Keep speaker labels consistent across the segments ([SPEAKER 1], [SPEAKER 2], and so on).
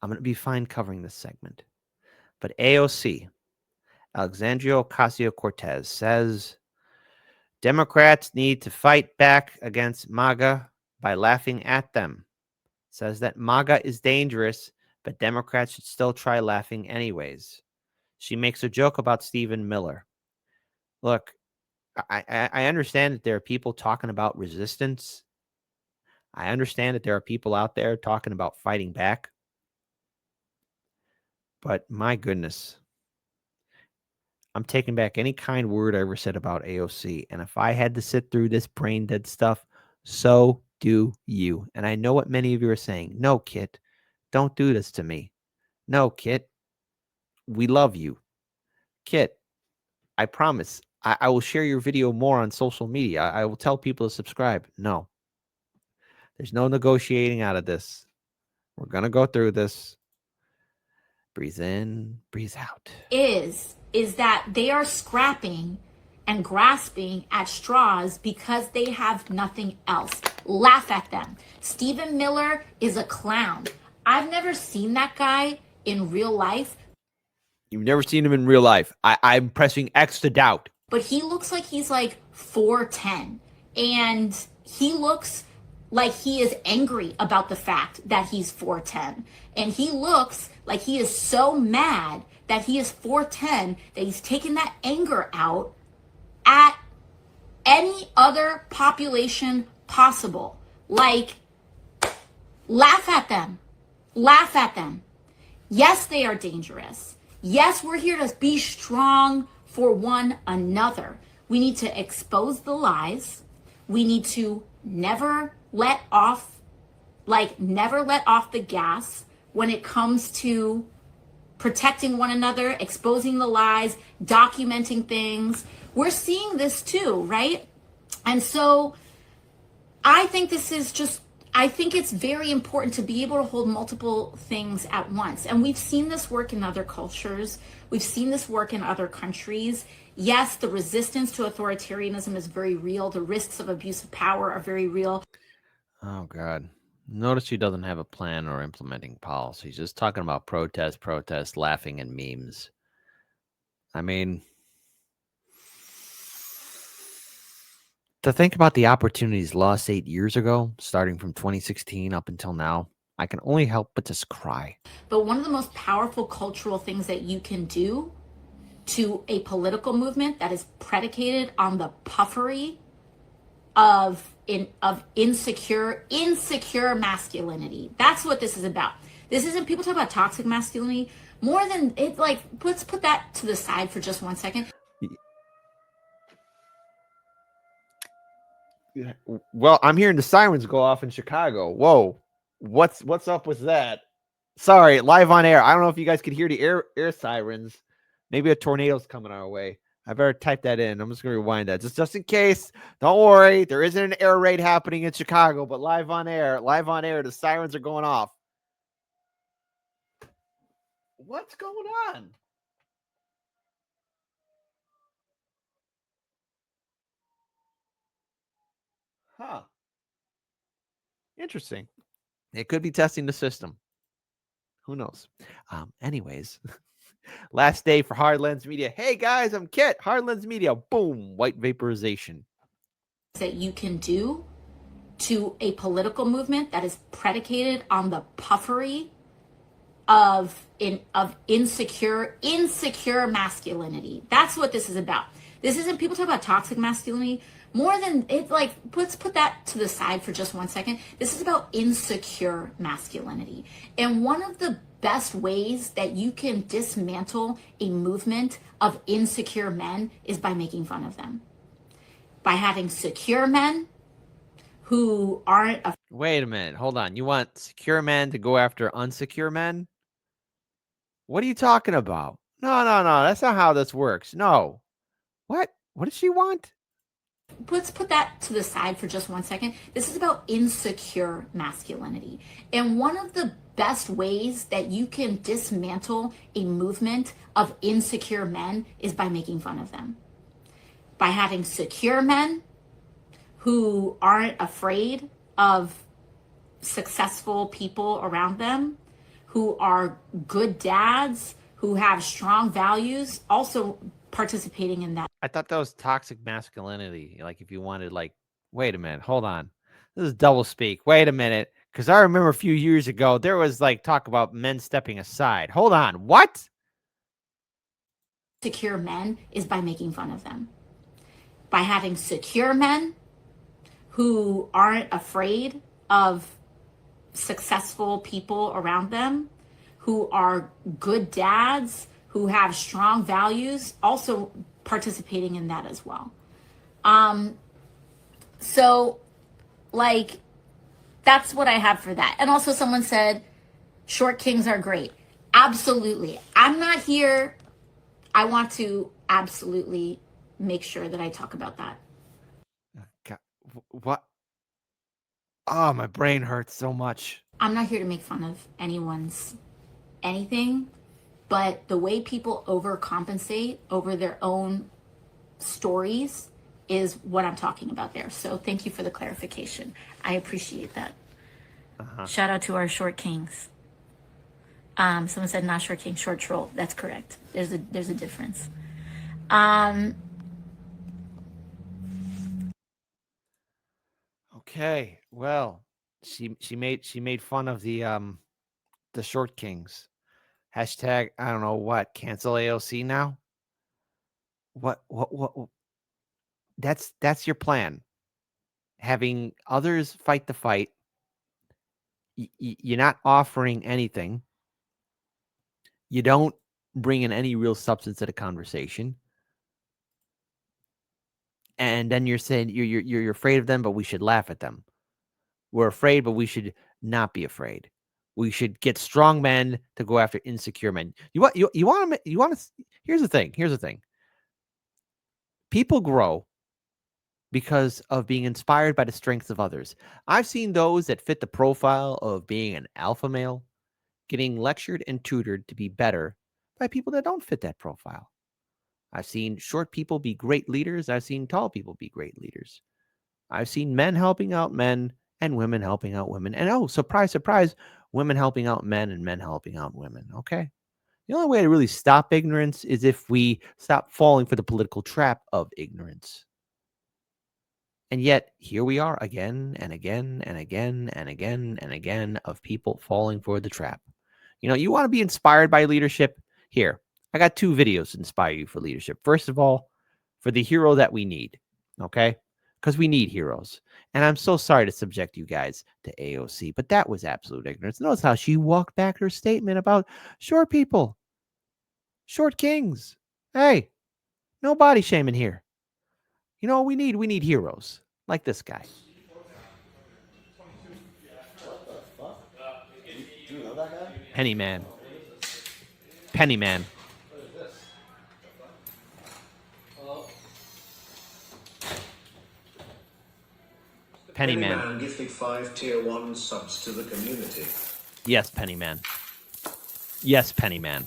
[SPEAKER 1] I'm going to be fine covering this segment. But AOC, Alexandria Ocasio-Cortez, says Democrats need to fight back against MAGA by laughing at them. Says that MAGA is dangerous, but Democrats should still try laughing anyways. She makes a joke about Stephen Miller. Look, I understand that there are people talking about resistance. I understand that there are people out there talking about fighting back. But my goodness, I'm taking back any kind word I ever said about AOC. And if I had to sit through this brain dead stuff, so do you. And I know what many of you are saying. No, Kit, don't do this to me. No, Kit, we love you. Kit, I promise I will share your video more on social media. I will tell people to subscribe. No, there's no negotiating out of this. We're going to go through this. Breathe in, breathe out.
[SPEAKER 2] Is that they are scrapping and grasping at straws because they have nothing else. Laugh at them. Stephen Miller is a clown. I've never seen that guy in real life.
[SPEAKER 1] You've never seen him in real life. I'm pressing X to doubt.
[SPEAKER 2] But he looks like he's like 4'10". And he looks like he is angry about the fact that he's 4'10". And he looks like he is so mad that he is 4'10", that he's taking that anger out at any other population possible. Like, laugh at them. Laugh at them. Yes, they are dangerous. Yes, we're here to be strong for one another. We need to expose the lies. We need to never let off the gas when it comes to protecting one another, exposing the lies, documenting things. We're seeing this too, right? And so I think it's very important to be able to hold multiple things at once. And we've seen this work in other cultures. We've seen this work in other countries. Yes, the resistance to authoritarianism is very real. The risks of abuse of power are very real.
[SPEAKER 1] Oh, God. Notice she doesn't have a plan or implementing policies. Just talking about protest, laughing, and memes. I mean, to think about the opportunities lost 8 years ago, starting from 2016 up until now, I can only help but just cry.
[SPEAKER 2] But one of the most powerful cultural things that you can do to a political movement that is predicated on the puffery of insecure masculinity. That's what this is about. This isn't, people talk about toxic masculinity more than it, like, let's put that to the side for just 1 second.
[SPEAKER 1] Well, I'm hearing the sirens go off in Chicago. Whoa, what's up with that? Sorry, live on air. I don't know if you guys could hear the air sirens. Maybe a tornado's coming our way. I better type that in. I'm just going to rewind that just in case. Don't worry. There isn't an air raid happening in Chicago, but live on air, the sirens are going off. What's going on? Huh. Interesting. It could be testing the system. Who knows? Anyways, last day for Hard Lens Media. Hey guys, I'm Kit. Hard Lens Media. Boom. White vaporization.
[SPEAKER 2] That you can do to a political movement that is predicated on the puffery of insecure masculinity. That's what this is about. This isn't, people talk about toxic masculinity more than it, like, let's put that to the side for just 1 second. This is about insecure masculinity. And one of the best ways that you can dismantle a movement of insecure men is by making fun of them. By having secure men who aren't...
[SPEAKER 1] Wait a minute. Hold on. You want secure men to go after unsecure men? What are you talking about? No. That's not how this works. No. What? What does she want?
[SPEAKER 2] Let's put that to the side for just 1 second. This is about insecure masculinity. And one of the best ways that you can dismantle a movement of insecure men is by making fun of them. By having secure men who aren't afraid of successful people around them, who are good dads, who have strong values, also participating in that.
[SPEAKER 1] I thought that was toxic masculinity. Like if you wanted, like, wait a minute, hold on. This is double speak. Wait a minute. Because I remember a few years ago, there was like talk about men stepping aside. Hold on. What?
[SPEAKER 2] Secure men is by making fun of them. By having secure men who aren't afraid of successful people around them, who are good dads, who have strong values, also participating in that as well. So, like, that's what I have for that. And also, someone said, short kings are great. Absolutely. I'm not here. I want to absolutely make sure that I talk about that.
[SPEAKER 1] God, what? Oh, my brain hurts so much.
[SPEAKER 2] I'm not here to make fun of anyone's anything, but the way people overcompensate over their own stories is what I'm talking about there. So thank you for the clarification. I appreciate that. Shout out to our short kings. Someone said not short king, short troll. That's correct. There's a difference.
[SPEAKER 1] Okay. Well, she made fun of the short kings. Hashtag, I don't know what, cancel AOC now? What that's your plan. Having others fight the fight. You're not offering anything. You don't bring in any real substance to the conversation. And then you're saying you're afraid of them, but we should laugh at them. We're afraid, but we should not be afraid. We should get strong men to go after insecure men. You want to. Here's the thing. People grow because of being inspired by the strengths of others. I've seen those that fit the profile of being an alpha male getting lectured and tutored to be better by people that don't fit that profile. I've seen short people be great leaders. I've seen tall people be great leaders. I've seen men helping out men and women helping out women. And oh, surprise, surprise, women helping out men and men helping out women. Okay. The only way to really stop ignorance is if we stop falling for the political trap of ignorance. And yet, here we are again and again and again and again and again of people falling for the trap. You want to be inspired by leadership? Here, I got 2 videos to inspire you for leadership. First of all, for the hero that we need, okay? Because we need heroes. And I'm so sorry to subject you guys to AOC, but that was absolute ignorance. Notice how she walked back her statement about short people, short kings. Hey, no body shaming here. We need heroes like this guy. Do you know that guy? Pennyman. Pennyman. Pennyman
[SPEAKER 3] gifted 5 tier 1 subs to the community.
[SPEAKER 1] Yes, Pennyman. Yes, Pennyman.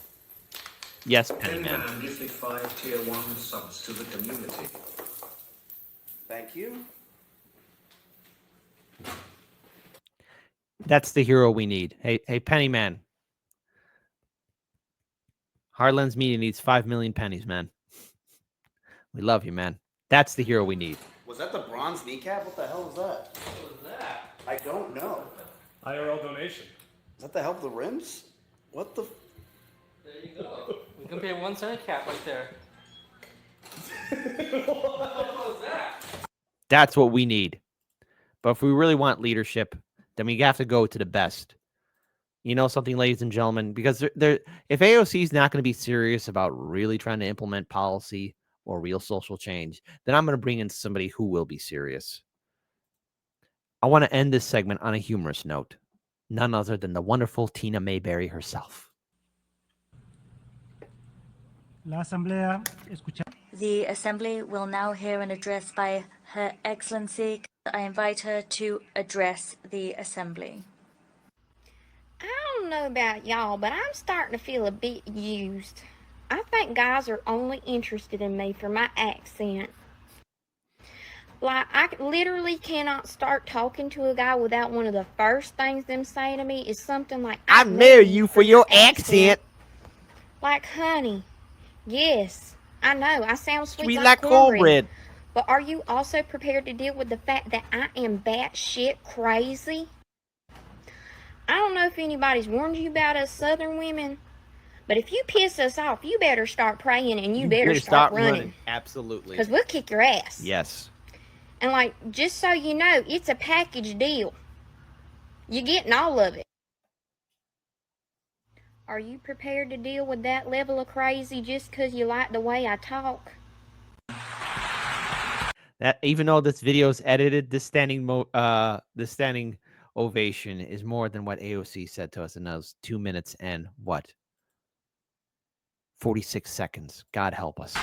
[SPEAKER 1] Yes, Pennyman.
[SPEAKER 3] Pennyman gifted 5 tier 1 subs to the community.
[SPEAKER 4] Thank you.
[SPEAKER 1] That's the hero we need. Hey, Pennyman. Heartland's Media needs 5 million pennies, man. We love you, man. That's the hero we need.
[SPEAKER 4] Was that the bronze kneecap? What the hell was that?
[SPEAKER 5] What was that?
[SPEAKER 4] I don't know.
[SPEAKER 5] IRL donation.
[SPEAKER 4] Is that the help of the rims? What the?
[SPEAKER 5] There you go. We can pay 1 cent a cap right there. What was that?
[SPEAKER 1] That's what we need. But if we really want leadership, then we have to go to the best. You know something, ladies and gentlemen, because if AOC is not going to be serious about really trying to implement policy or real social change, then I'm going to bring in somebody who will be serious. I want to end this segment on a humorous note. None other than the wonderful Tina Mayberry herself.
[SPEAKER 6] The Assembly will now hear an address by Her Excellency. I invite her to address the Assembly.
[SPEAKER 7] I don't know about y'all, but I'm starting to feel a bit used. I think guys are only interested in me for my accent. Like, I literally cannot start talking to a guy without one of the first things them say to me is something like,
[SPEAKER 1] I marry you for your accent.
[SPEAKER 7] Like, honey, yes, I know, I sound sweet,
[SPEAKER 1] Sweet
[SPEAKER 7] like
[SPEAKER 1] like cornbread.
[SPEAKER 7] But are you also prepared to deal with the fact that I am batshit crazy? I don't know if anybody's warned you about us Southern women, but if you piss us off, you better start praying and you better start running.
[SPEAKER 1] Absolutely.
[SPEAKER 7] Because we'll kick your ass.
[SPEAKER 1] Yes.
[SPEAKER 7] And, like, just so you know, it's a package deal. You're getting all of it. Are you prepared to deal with that level of crazy just because you like the way I talk?
[SPEAKER 1] That even though this video is edited, this standing ovation is more than what AOC said to us in those 2 minutes and what? 46 seconds. God help us.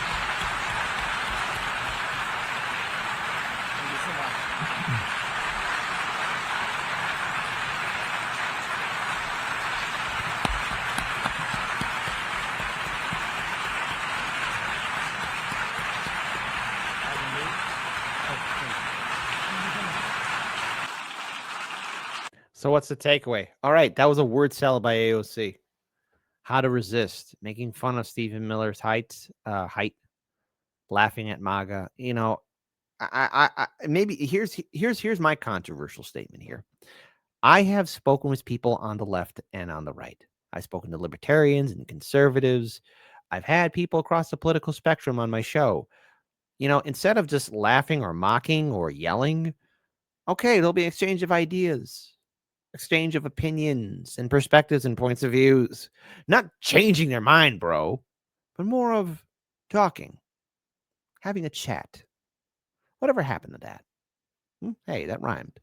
[SPEAKER 1] So what's the takeaway? All right, that was a word salad by AOC. How to resist, making fun of Stephen Miller's height, laughing at MAGA. You know, I maybe here's my controversial statement here. I have spoken with people on the left and on the right. I've spoken to libertarians and conservatives. I've had people across the political spectrum on my show. You know, instead of just laughing or mocking or yelling, okay, there'll be an exchange of ideas, exchange of opinions and perspectives and points of views. Not changing their mind, bro, but more of talking, having a chat. Whatever happened to that? Hey, that rhymed.